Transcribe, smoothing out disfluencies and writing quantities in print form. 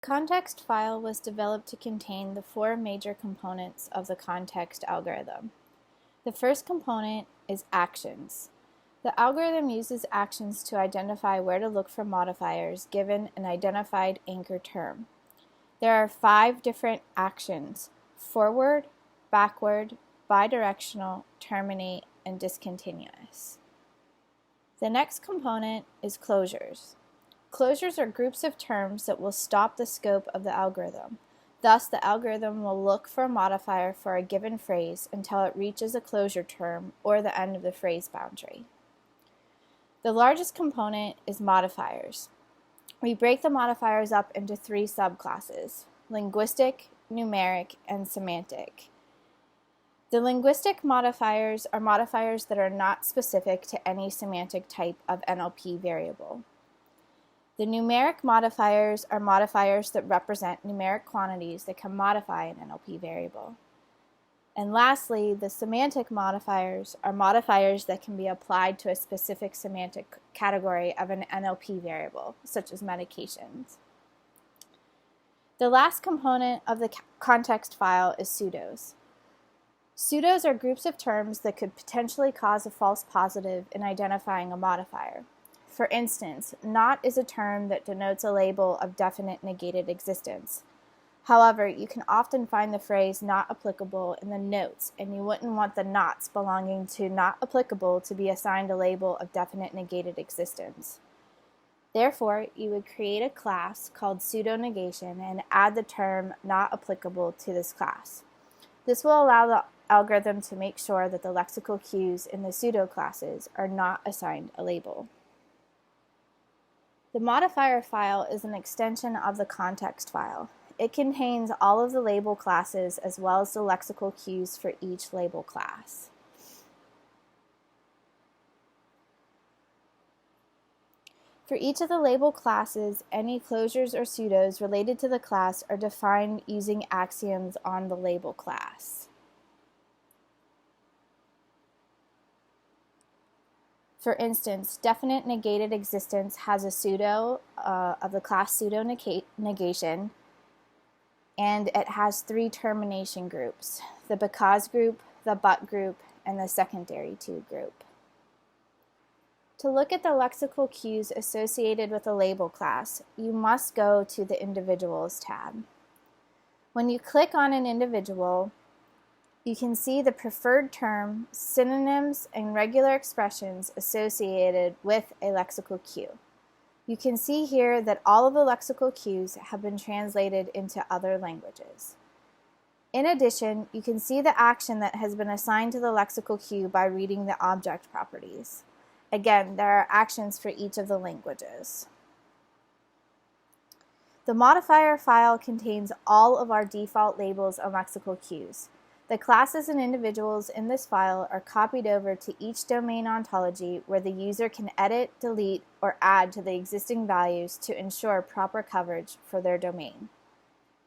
ConText file was developed to contain the four major components of the ConText algorithm. The first component is actions. The algorithm uses actions to identify where to look for modifiers given an identified anchor term. There are 5 different actions: forward, backward, bidirectional, terminate, and discontinuous. The next component is closures. Closures are groups of terms that will stop the scope of the algorithm. Thus, the algorithm will look for a modifier for a given phrase until it reaches a closure term or the end of the phrase boundary. The largest component is modifiers. We break the modifiers up into 3 subclasses: linguistic, numeric, and semantic. The linguistic modifiers are modifiers that are not specific to any semantic type of NLP variable. The numeric modifiers are modifiers that represent numeric quantities that can modify an NLP variable. And lastly, the semantic modifiers are modifiers that can be applied to a specific semantic category of an NLP variable, such as medications. The last component of the context file is pseudos. Pseudos are groups of terms that could potentially cause a false positive in identifying a modifier. For instance, not is a term that denotes a label of definite negated existence. However, you can often find the phrase not applicable in the notes, and you wouldn't want the nots belonging to not applicable to be assigned a label of definite negated existence. Therefore, you would create a class called pseudonegation and add the term not applicable to this class. This will allow the algorithm to make sure that the lexical cues in the pseudo classes are not assigned a label. The modifier file is an extension of the context file. It contains all of the label classes as well as the lexical cues for each label class. For each of the label classes, any closures or pseudos related to the class are defined using axioms on the label class. For instance, definite negated existence has a pseudo of the class pseudonegation, and it has 3 termination groups: the because group, the but group, and the secondary to group. To look at the lexical cues associated with a label class, you must go to the Individuals tab. When you click on an individual, you can see the preferred term, synonyms, and regular expressions associated with a lexical cue. You can see here that all of the lexical cues have been translated into other languages. In addition, you can see the action that has been assigned to the lexical cue by reading the object properties. Again, there are actions for each of the languages. The modifier file contains all of our default labels and lexical cues. The classes and individuals in this file are copied over to each domain ontology where the user can edit, delete, or add to the existing values to ensure proper coverage for their domain.